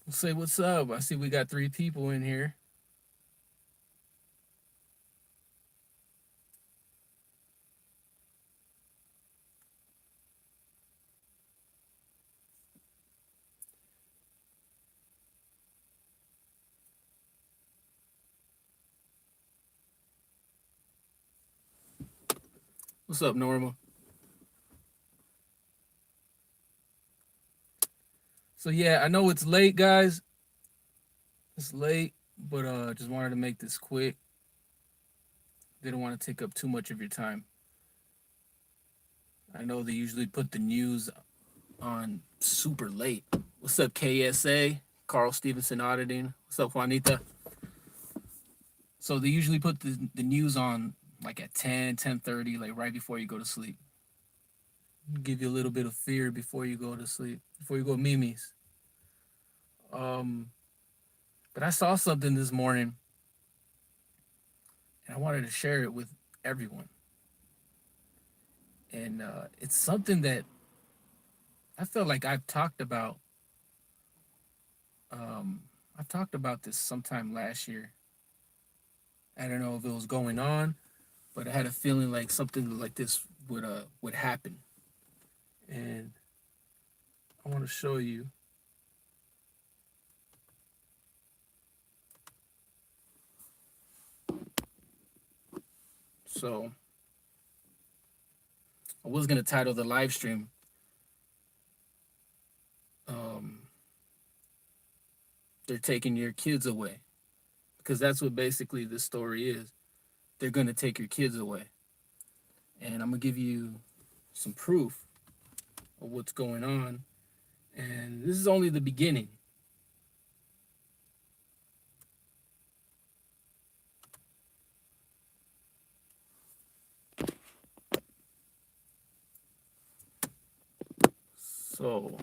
Say what's up. I see we got 3 people in here. What's up, Norma? So yeah, I know it's late, guys. It's late, but just wanted to make this quick. Didn't want to take up too much of your time. I know they usually put the news on super late. What's up, KSA? Carl Stevenson Auditing. What's up, Juanita? So they usually put the news on like at 10, 10:30, like right before you go to sleep. Give you a little bit of fear before you go to sleep, before you go Mimi's. Um, but I saw something this morning and I wanted to share it with everyone. And it's something that I feel like Um, I've talked about this sometime last year. I don't know if it was going on, but I had a feeling like something like this would happen. And I want to show you. So I was gonna title the live stream. Um, they're taking your kids away because that's what basically the story is. They're gonna take your kids away, and I'm gonna give you some proof of what's going on. And this is only the beginning. So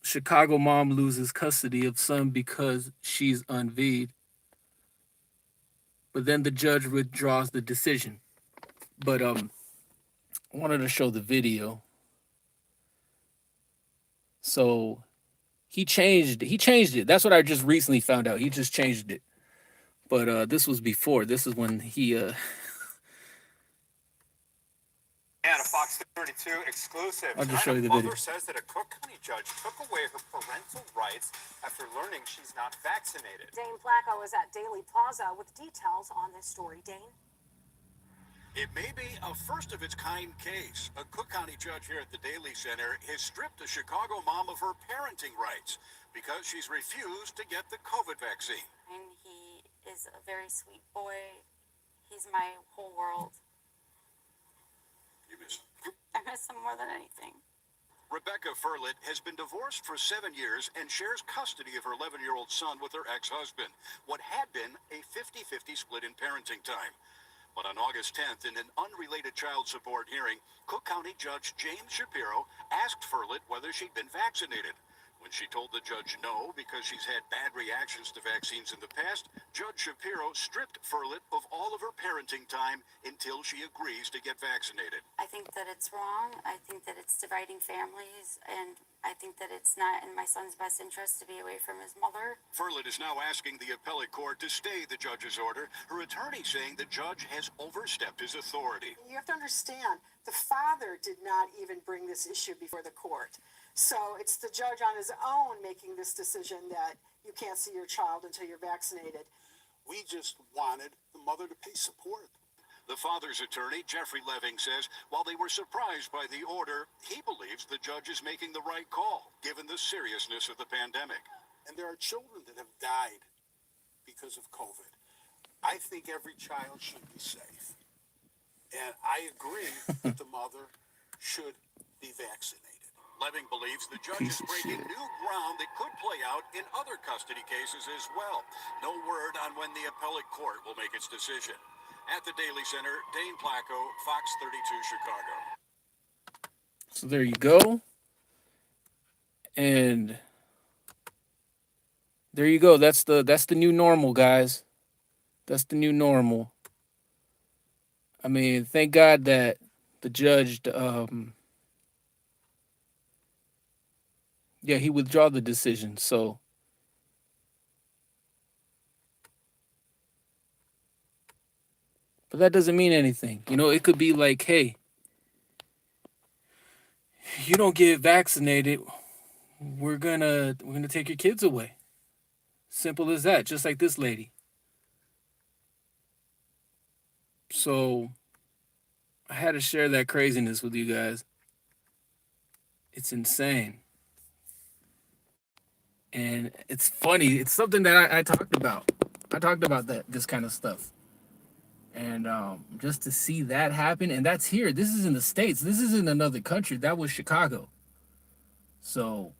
Chicago mom loses custody of son because she's unveiled, but then the judge withdraws the decision. But I wanted to show the video. So he changed it. That's what I just recently found out. He just changed it. But this was before. This is when he And a Fox 32 exclusive. I'll just Tonight, show a you the video. mother says that a Cook County judge took away her parental rights after learning she's not vaccinated. Dane Placco is at Daily Plaza with details on this story. Dane? It may be a first of its kind case. A Cook County judge here at the Daily Center has stripped a Chicago mom of her parenting rights because she's refused to get the COVID vaccine. And he is a very sweet boy. He's my whole world. You miss I miss him more than anything. Rebecca Furlet has been divorced for 7 years and shares custody of her 11-year-old son with her ex-husband. What had been a 50-50 split in parenting time. But on August 10th, in an unrelated child support hearing, Cook County Judge James Shapiro asked Furlet whether she'd been vaccinated. When she told the judge no because she's had bad reactions to vaccines in the past, Judge Shapiro stripped Furlet of all of her parenting time until she agrees to get vaccinated. I think that it's wrong. I think that it's dividing families, and I think that it's not in my son's best interest to be away from his mother. Furlet is now asking the appellate court to stay the judge's order, her attorney saying the judge has overstepped his authority. You have to understand, the father did not even bring this issue before the court. So it's the judge on his own making this decision that you can't see your child until you're vaccinated. We just wanted the mother to pay support. The father's attorney, Jeffrey Leving, says while they were surprised by the order, he believes the judge is making the right call, given the seriousness of the pandemic. And there are children that have died because of COVID. I think every child should be safe. And I agree that the mother should be vaccinated. Leving believes the judge is breaking new ground that could play out in other custody cases as well. No word on when the appellate court will make its decision. At the Daily Center, Dane Placco, Fox 32 Chicago. So there you go. And there you go. That's the new normal, guys. That's the new normal. I mean, thank God that the judge, yeah, he withdrew the decision. So, but that doesn't mean anything. You know, it could be like, hey, you don't get vaccinated, we're gonna take your kids away. Simple as that. Just like this lady. So, I had to share that craziness with you guys. It's insane. And it's funny. It's something that I talked about. I talked about this kind of stuff. And just to see that happen, and that's here. This is in the States. This is in another country. That was Chicago. So,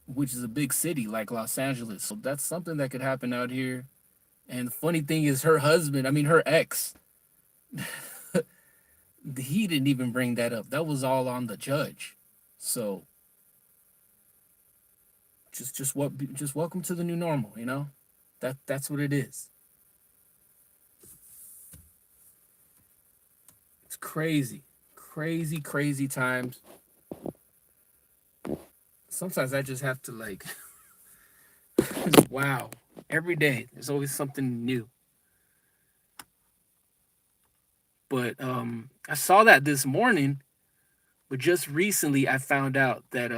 which is a big city like Los Angeles. So that's something that could happen out here. And the funny thing is her husband, I mean her ex, he didn't even bring that up. That was all on the judge. So just welcome to the new normal, you know? That's what it is. It's crazy. Crazy times. Sometimes I just have to like wow. Every day there's always something new. But I saw that this morning, but just recently I found out that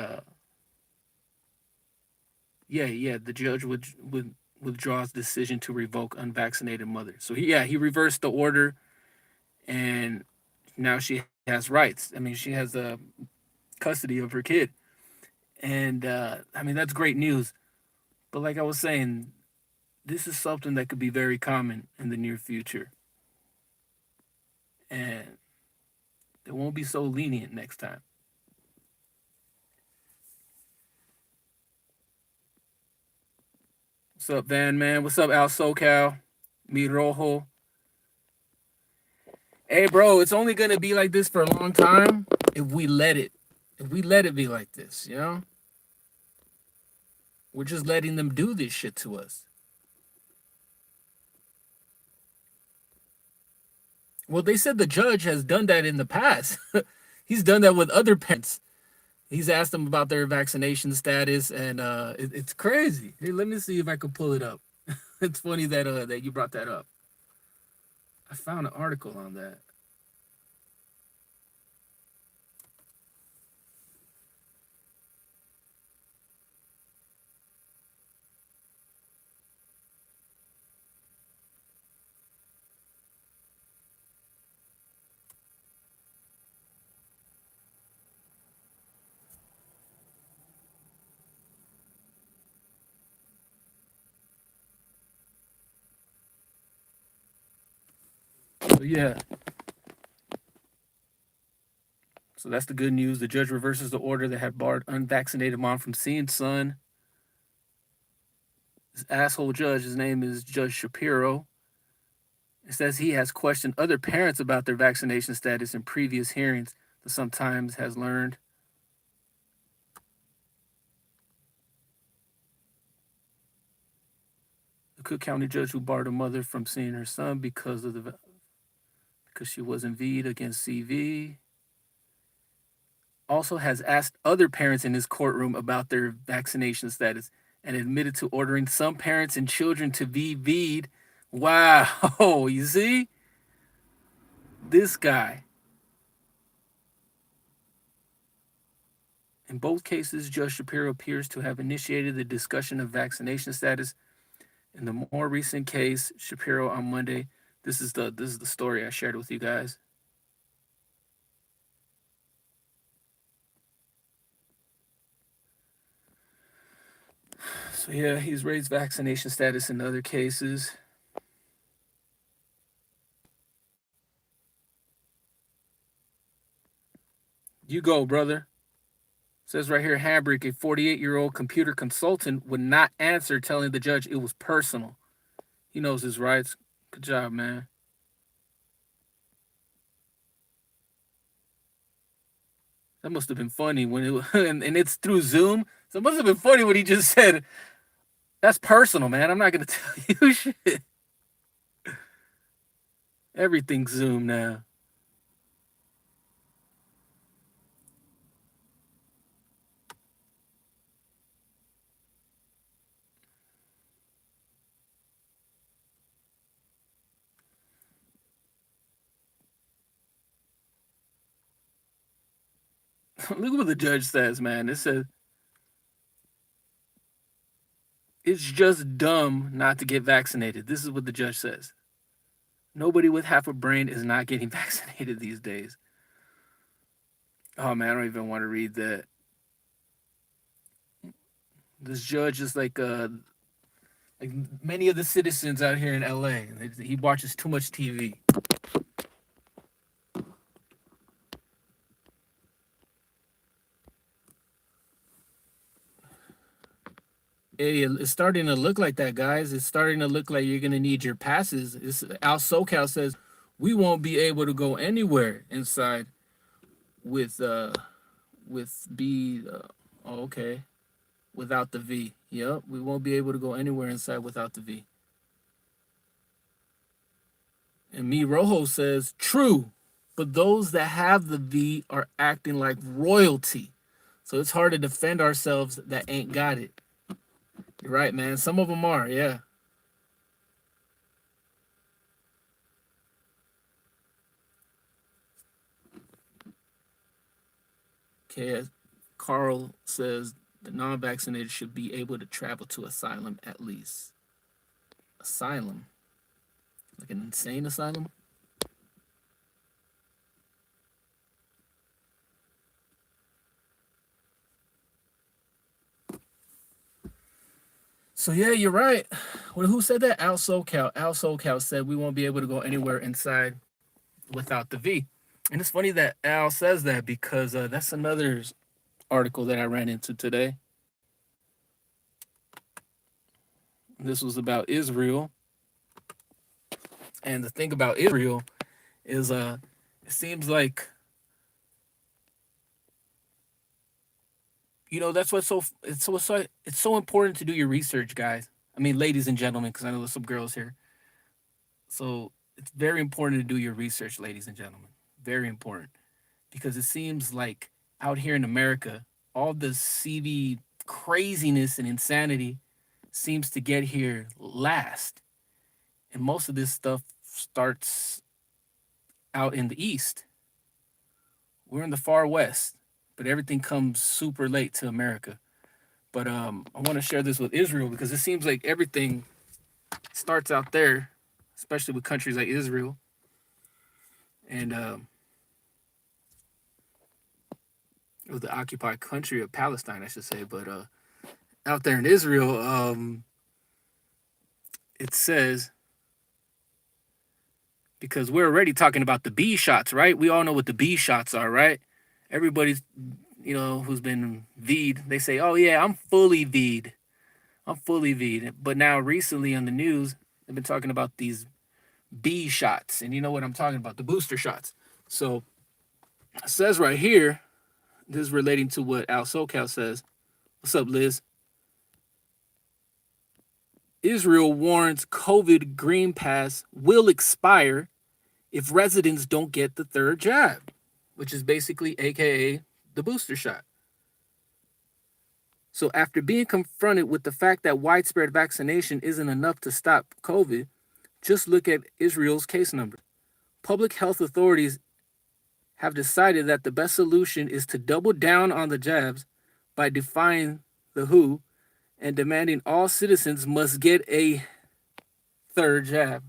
the judge would withdraw his decision to revoke unvaccinated mother. So he reversed the order, and now she has rights. I mean, she has custody of her kid, and I mean that's great news. But like I was saying, this is something that could be very common in the near future, and it won't be so lenient next time. What's up, Van Man? What's up, Al SoCal? Mi Rojo. Hey, bro, it's only gonna be like this for a long time if we let it. If we let it be like this, you know? We're just letting them do this shit to us. Well, they said the judge has done that in the past. He's done that with other parents. He's asked them about their vaccination status, and it's crazy. Hey, let me see if I can pull it up. It's funny that you brought that up. I found an article on that. So yeah. So that's the good news. The judge reverses the order that had barred unvaccinated mom from seeing son. This asshole judge, his name is Judge Shapiro. It says he has questioned other parents about their vaccination status in previous hearings, but sometimes has learned. The Cook County judge who barred a mother from seeing her son because she wasn't V'd against CV also has asked other parents in his courtroom about their vaccination status and admitted to ordering some parents and children to be V'd. Wow, you see? This guy. In both cases, Judge Shapiro appears to have initiated the discussion of vaccination status. In the more recent case, Shapiro on Monday, this is the story I shared with you guys. So yeah, he's raised vaccination status in other cases. You go, brother. Says right here, Hambrick, a 48-year-old computer consultant, would not answer, telling the judge it was personal. He knows his rights. Good job, man. That must have been funny when it and it's through Zoom. So it must have been funny when he just said, "That's personal, man. I'm not gonna tell you shit." Everything's Zoom now. Look what the judge says, man. It says it's just dumb not to get vaccinated. This is what the judge says. Nobody with half a brain is not getting vaccinated these days. Oh man, I don't even want to read that. This judge is like many of the citizens out here in LA. He watches too much TV. Hey, it's starting to look like that, guys. It's starting to look like you're gonna need your passes. Al SoCal says we won't be able to go anywhere inside with B. Oh, okay, without the V. Yep, we won't be able to go anywhere inside without the V. And Me Rojo says true, but those that have the V are acting like royalty, so it's hard to defend ourselves that ain't got it. You're right, man. Some of them are, yeah. Okay, Carl says the non-vaccinated should be able to travel to asylum at least. Asylum? Like an insane asylum? So yeah, you're right. Well, who said that? Al SoCal. Al SoCal said we won't be able to go anywhere inside without the V. And it's funny that Al says that because that's another article that I ran into today. This was about Israel. And the thing about Israel is it seems like, you know, that's what's it's so important to do your research, guys. I mean, ladies and gentlemen, because I know there's some girls here. So it's very important to do your research, ladies and gentlemen. Very important. Because it seems like out here in America, all the CV craziness and insanity seems to get here last. And most of this stuff starts out in the East. We're in the far West, but everything comes super late to America. But I want to share this with Israel because it seems like everything starts out there, especially with countries like Israel. And or the occupied country of Palestine, I should say. But out there in Israel, it says, because we're already talking about the B shots, right? We all know what the B shots are, right? Everybody's, you know, who's been V'd, they say, oh yeah, I'm fully V'd. I'm fully V'd. But now recently on the news, they've been talking about these B shots. And you know what I'm talking about, the booster shots. So it says right here, this is relating to what Al SoCal says. What's up, Liz? Israel warns COVID green pass will expire if residents don't get the third jab, which is basically AKA the booster shot. So after being confronted with the fact that widespread vaccination isn't enough to stop COVID, just look at Israel's case number. Public health authorities have decided that the best solution is to double down on the jabs by defying the WHO and demanding all citizens must get a third jab.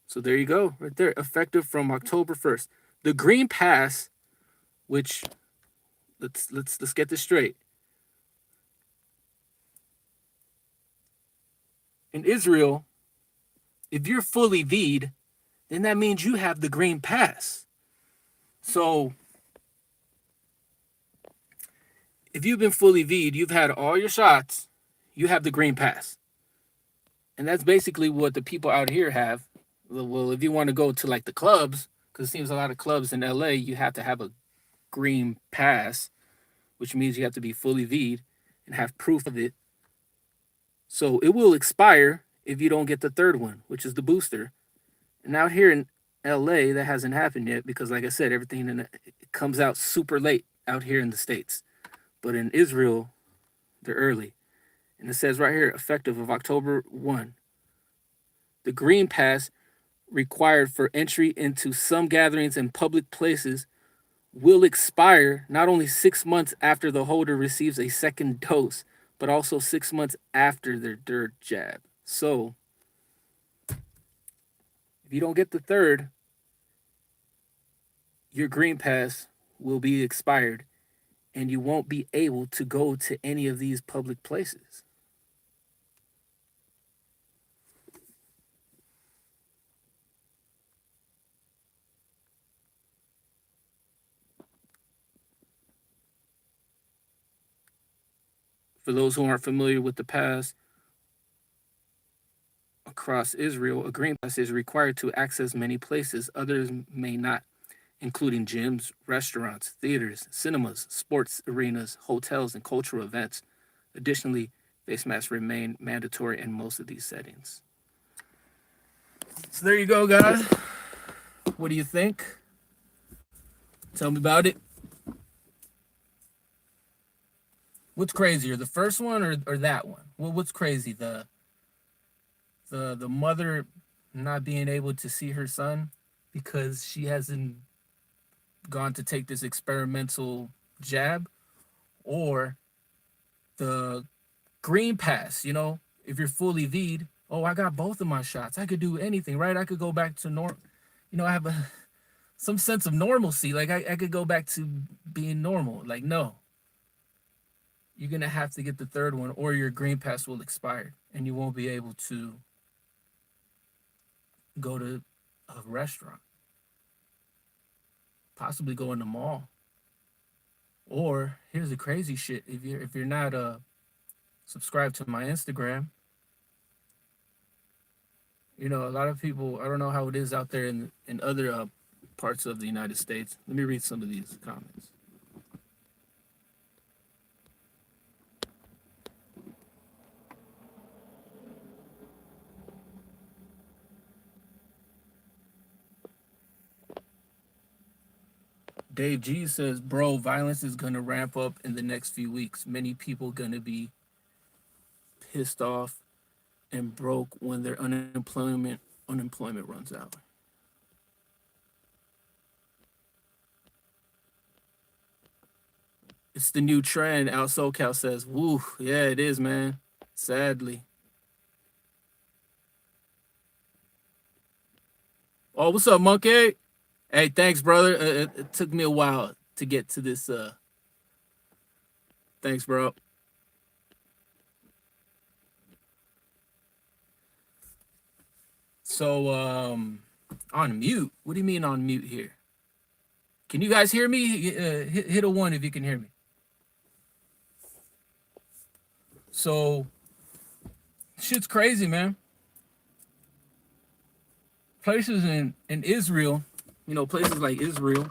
So there you go, right there, effective from October 1st. The Green Pass, which let's get this straight. In Israel, if you're fully V'd, then that means you have the Green Pass. So if you've been fully V'd, you've had all your shots, you have the Green Pass. And that's basically what the people out here have. Well, if you want to go to like the clubs, because it seems a lot of clubs in LA, you have to have a Green Pass, which means you have to be fully V'd and have proof of it. So it will expire if you don't get the third one, which is the booster. And out here in LA, that hasn't happened yet because, like I said, everything it comes out super late out here in the States. But in Israel, they're early. And it says right here, effective of October 1. The Green Pass required for entry into some gatherings and public places will expire not only 6 months after the holder receives a second dose, but also 6 months after their third jab. So, if you don't get the third, your Green Pass will be expired and you won't be able to go to any of these public places. For those who aren't familiar with the pass, across Israel, a Green Pass is required to access many places others may not, including gyms, restaurants, theaters, cinemas, sports arenas, hotels, and cultural events. Additionally, face masks remain mandatory in most of these settings. So there you go, guys. What do you think? Tell me about it. What's crazier, the first one or that one? Well, what's crazy? The mother not being able to see her son because she hasn't gone to take this experimental jab, or the Green Pass, you know, if you're fully V'd, oh, I got both of my shots. I could do anything, right? I could go back to I have some sense of normalcy. Like I could go back to being normal. Like, no. You're going to have to get the third one or your Green Pass will expire and you won't be able to go to a restaurant, possibly go in the mall. Or here's the crazy shit. If you're not subscribed to my Instagram, you know, a lot of people, I don't know how it is out there in other parts of the United States. Let me read some of these comments. Dave G says, bro, violence is going to ramp up in the next few weeks. Many people going to be pissed off and broke when their unemployment runs out. It's the new trend. Al SoCal says, woo, yeah, it is, man. Sadly. Oh, what's up, Monkey? Hey, thanks, brother. It took me a while to get to this. Thanks, bro. So, on mute? What do you mean on mute here? Can you guys hear me? Hit a 1 if you can hear me. So, shit's crazy, man. Places in Israel, you know, places like Israel,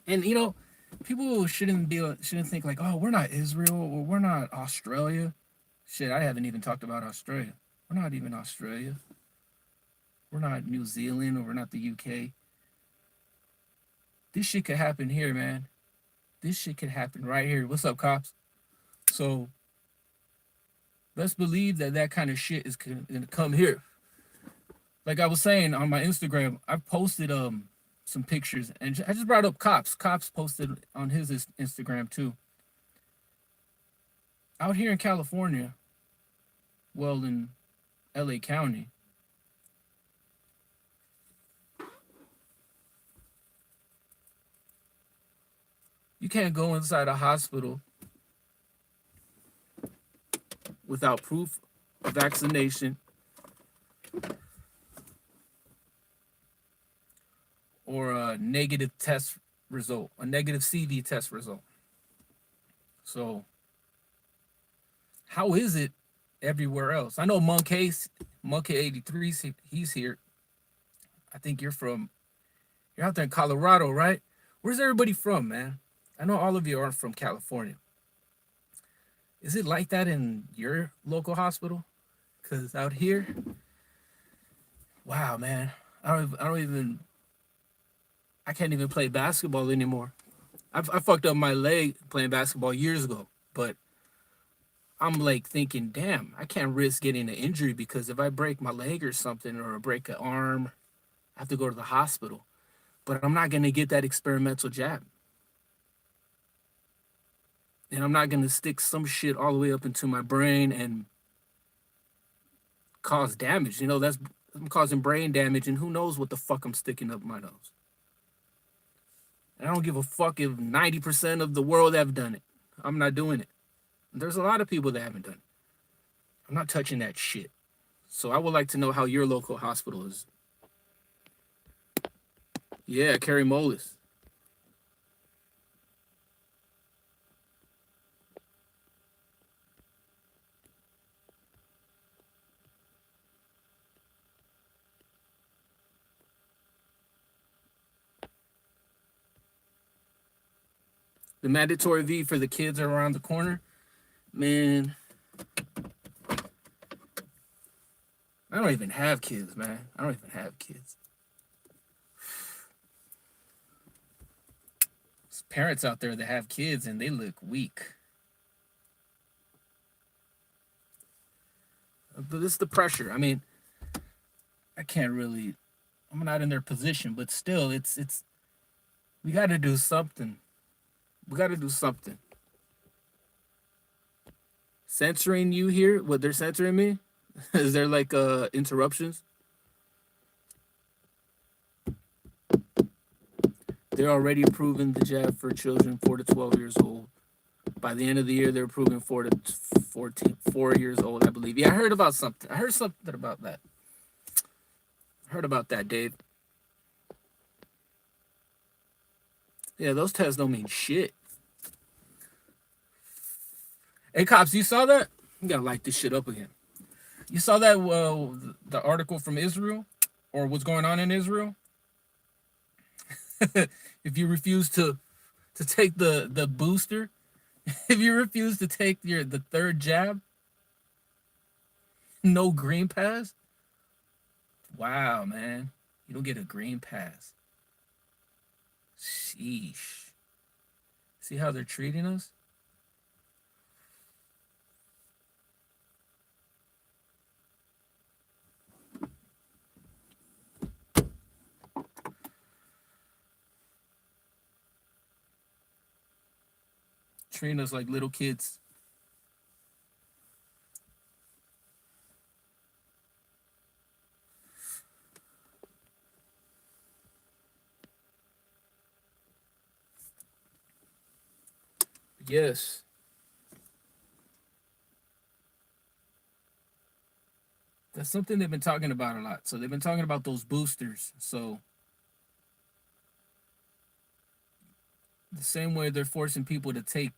and you know, people shouldn't think like, oh, we're not Israel or we're not Australia. Shit, I haven't even talked about Australia. We're not even Australia. We're not New Zealand or we're not the UK. This shit could happen here, man. This shit could happen right here. What's up, cops? So let's believe that kind of shit is gonna come here. Like I was saying on my Instagram, I posted some pictures, and I just brought up Cops. Cops posted on his Instagram too. Out here in California, well, in LA County, you can't go inside a hospital without proof of vaccination or a negative test result, a negative CV test result. So how is it everywhere else? I know Monkey 83, he's here. I think you're out there in Colorado, right? Where's everybody from, man? I know all of you aren't from California. Is it like that in your local hospital? Because out here, wow, man, I can't even play basketball anymore. I fucked up my leg playing basketball years ago, but I'm like thinking, damn, I can't risk getting an injury because if I break my leg or something or break an arm, I have to go to the hospital. But I'm not gonna get that experimental jab. And I'm not gonna stick some shit all the way up into my brain and cause damage. You know, I'm causing brain damage, and who knows what the fuck I'm sticking up my nose. And I don't give a fuck if 90% of the world have done it. I'm not doing it. There's a lot of people that haven't done it. I'm not touching that shit. So I would like to know how your local hospital is. Yeah, Carrie Mullis. The mandatory V for the kids are around the corner. Man, I don't even have kids, man. I don't even have kids. There's parents out there that have kids and they look weak. But it's the pressure. I mean, I can't really, I'm not in their position, but still, it's, we got to do something. We got to do something. Censoring you here? What, they're censoring me? Is there like interruptions? They're already approving the jab for children 4 to 12 years old. By the end of the year, they're approving 4 to 4 years old, I believe. Yeah, I heard about something. I heard something about that. I heard about that, Dave. Yeah, those tests don't mean shit. Hey, cops, you saw that? You gotta light this shit up again. You saw that the article from Israel, or what's going on in Israel? If you refuse to take the booster, if you refuse to take the third jab, no green pass. Wow, man, you don't get a green pass. Sheesh. See how they're treating us? Treating us like little kids. Yes. That's something they've been talking about a lot. So they've been talking about those boosters. So the same way they're forcing people to take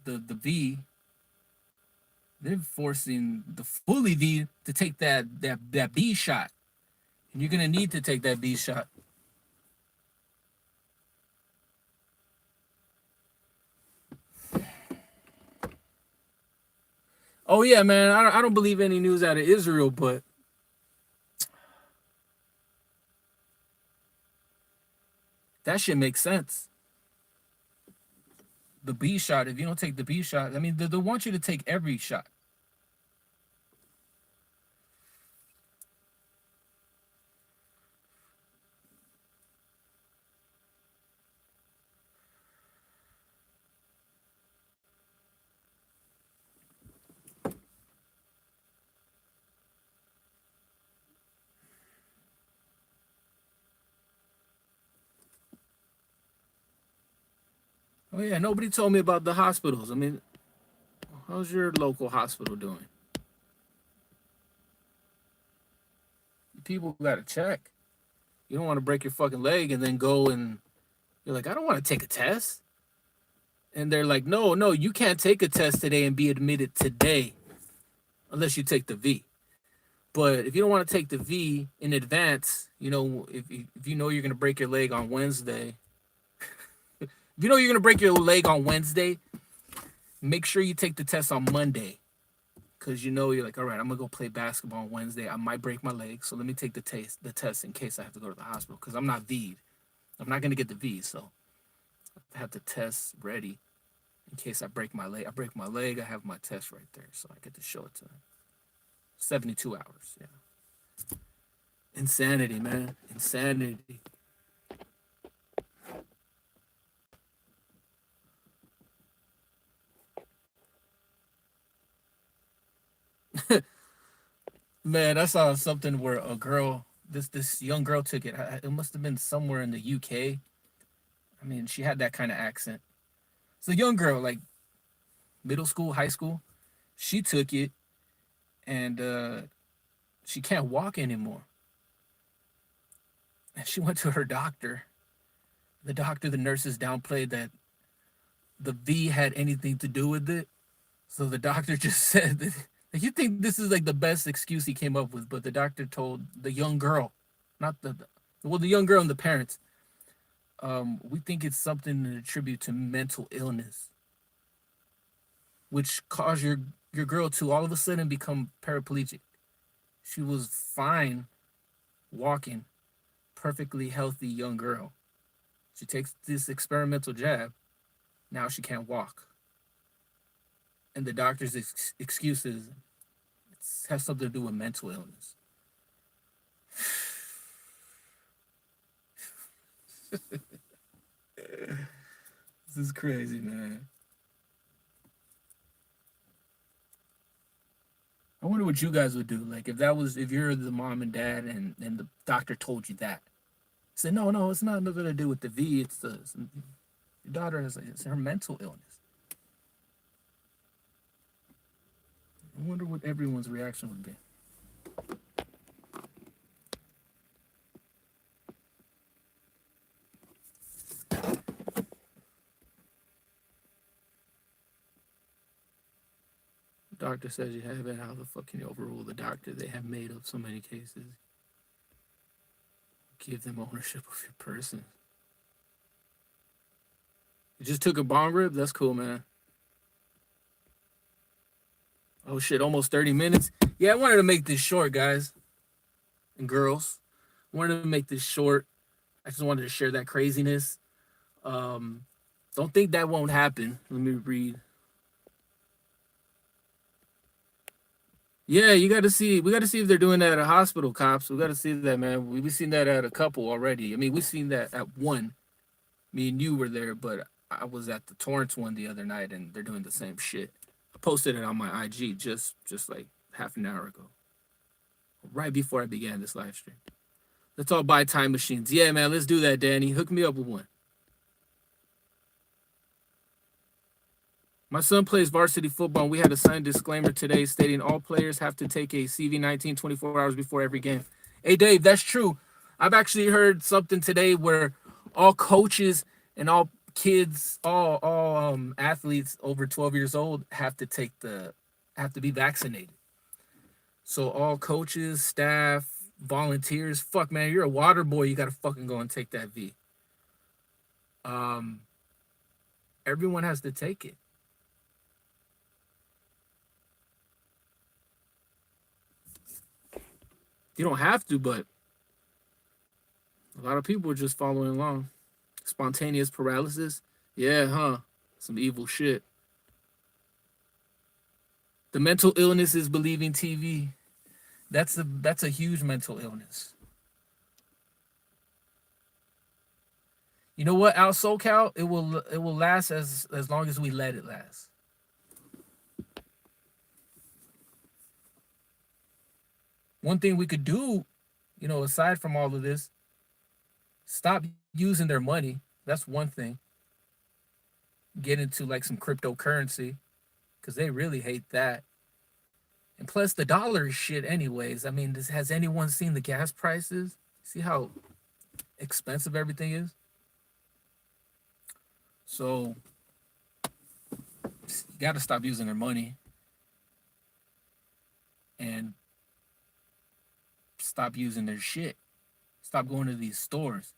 the V, they're forcing the fully V to take that B shot. And you're gonna need to take that B shot. Oh yeah, man. I don't believe any news out of Israel, but that shit makes sense. The B shot, if you don't take the B shot, I mean, they want you to take every shot. Oh yeah, nobody told me about the hospitals. I mean, how's your local hospital doing? People gotta check. You don't want to break your fucking leg and then go and you're like, I don't want to take a test. And they're like, no, you can't take a test today and be admitted today unless you take the V. But if you don't want to take the V in advance, you know, if you know you're gonna break your leg on Wednesday, if you know you're gonna break your leg on Wednesday, make sure you take the test on Monday. Cause you know you're like, all right, I'm gonna go play basketball on Wednesday. I might break my leg, so let me take the test in case I have to go to the hospital. Cause I'm not V'd. I'm not gonna get the V, so I have to test ready in case I break my leg. I break my leg, I have my test right there, so I get to show it to him. 72 hours, yeah. Insanity, man. Insanity. Man, I saw something where a girl, this young girl took it. It must have been somewhere in the UK. I mean, she had that kind of accent. It's a young girl, like middle school, high school. She took it, and she can't walk anymore. And she went to her doctor. The doctor, the nurses downplayed that the V had anything to do with it. So the doctor just said that you think this is like the best excuse he came up with, but the doctor told the young girl, not the young girl and the parents, we think it's something to attribute to mental illness, which caused your girl to all of a sudden become paraplegic. She was fine walking, perfectly healthy young girl. She takes this experimental jab. Now she can't walk. And the doctor's excuses has something to do with mental illness. This is crazy, man. I wonder what you guys would do. Like if you're the mom and dad and the doctor told you that. Said, no, it's not nothing to do with the V. Your daughter it's her mental illness. I wonder what everyone's reaction would be. The doctor says you have it. How the fuck can you overrule the doctor? They have made up so many cases. Give them ownership of your person. You just took a bong rip? That's cool, man. Oh shit, almost 30 minutes. Yeah, I wanted to make this short, guys and girls. I wanted to make this short. I just wanted to share that craziness. Don't think that won't happen. Let me read. Yeah, we got to see if they're doing that at hospital, cops. We got to see that, man. We've seen that at a couple already. I mean, we've seen that at one. Me and you were there, but I was at the Torrance one the other night, and they're doing the same shit. I posted it on my IG just like half an hour ago, right before I began this live stream. Let's all buy time machines. Yeah, man, let's do that, Danny. Hook me up with one. My son plays varsity football, and we had a signed disclaimer today stating all players have to take a CV-19 24 hours before every game. Hey, Dave, that's true. I've actually heard something today where all coaches and all kids, all athletes over 12 years old have to be vaccinated. So all coaches, staff, volunteers, fuck, man, you're a water boy. You got to fucking go and take that V. Everyone has to take it. You don't have to, but a lot of people are just following along. Spontaneous paralysis. Yeah, huh? Some evil shit. The mental illness is believing TV. That's a huge mental illness. You know what? Out SoCal, it will last as long as we let it last. One thing we could do, aside from all of this, stop using their money. That's one thing. Get into like some cryptocurrency, because they really hate that. And plus the dollar is shit anyways. I mean, has anyone seen the gas prices? See how expensive everything is? So you got to stop using their money and stop using their shit. Stop going to these stores.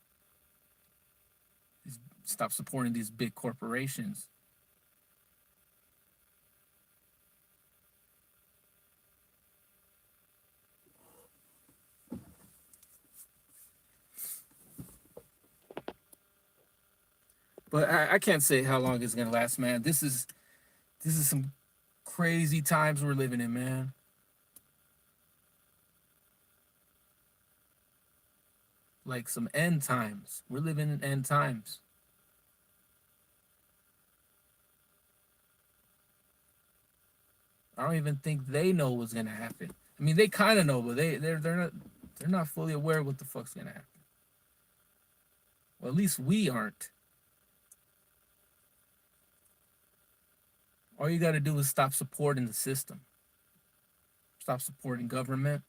Stop supporting these big corporations. But I can't say how long it's gonna last, man. This is some crazy times we're living in, man. Like some end times. We're living in end times. I don't even think they know what's gonna happen. I mean, they kind of know, but they're not fully aware of what the fuck's gonna happen. Well, at least we aren't. All you gotta do is stop supporting the system. Stop supporting government.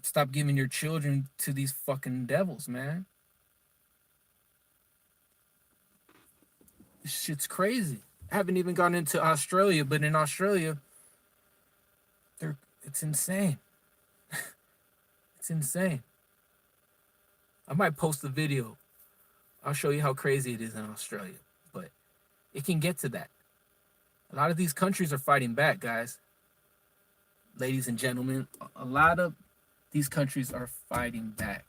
Stop giving your children to these fucking devils, man. This shit's crazy. I haven't even gone into Australia, but in Australia, it's insane. It's insane. I might post the video. I'll show you how crazy it is in Australia. But it can get to that. A lot of these countries are fighting back, guys. Ladies and gentlemen, a lot of these countries are fighting back.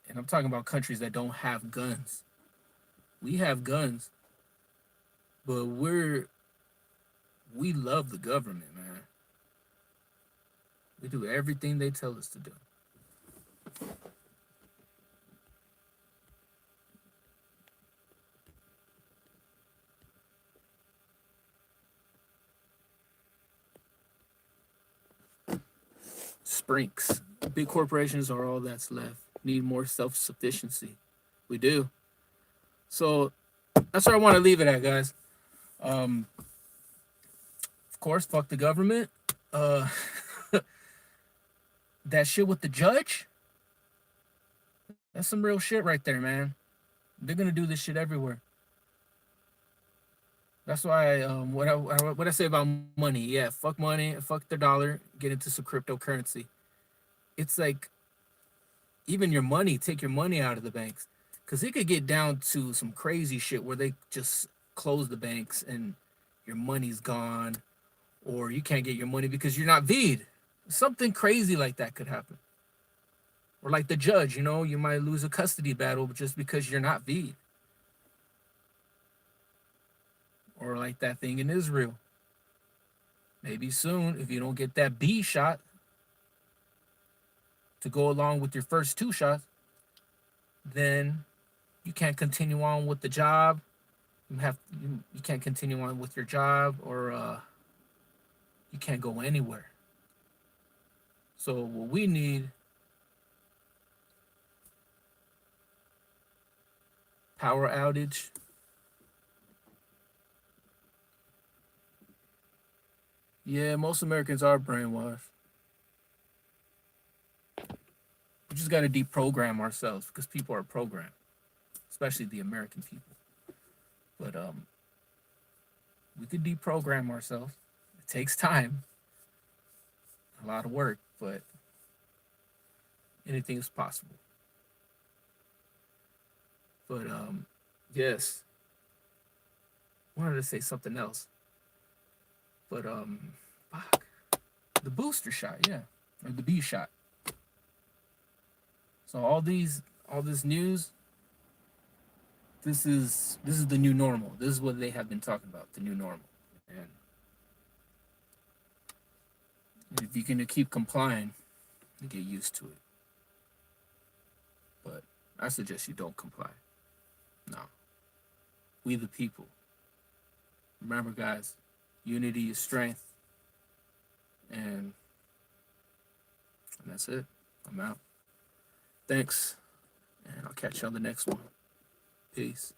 And I'm talking about countries that don't have guns. We have guns, but we love the government, man. We do everything they tell us to do. Sprinks. Big corporations are all that's left. Need more self-sufficiency. We do. So that's where I want to leave it at, guys. Of course, fuck the government. That shit with the judge, that's some real shit right there, man. They're gonna do this shit everywhere. That's why what I say about money, yeah, fuck money, fuck the dollar, get into some cryptocurrency. It's like, even your money, take your money out of the banks, because it could get down to some crazy shit where they just close the banks and your money's gone, or you can't get your money because you're not V'd. Something crazy like that could happen. Or like the judge, you might lose a custody battle just because you're not V'd. Or like that thing in Israel. Maybe soon, if you don't get that B shot to go along with your first 2 shots, then you can't continue on with the job. You can't continue on with your job, or you can't go anywhere. So what we need, power outage. Yeah, most Americans are brainwashed. We just got to deprogram ourselves, because people are programmed, especially the American people. But we could deprogram ourselves. It takes time, a lot of work, but anything is possible. But yes, I wanted to say something else. But fuck, the booster shot, yeah, or the B shot. So all this news, this is the new normal. This is what they have been talking about, the new normal. And if you're gonna keep complying, you get used to it. But I suggest you don't comply. No. We the people. Remember, guys, unity is strength. And that's it. I'm out. Thanks. And I'll catch you on the next one. Peace.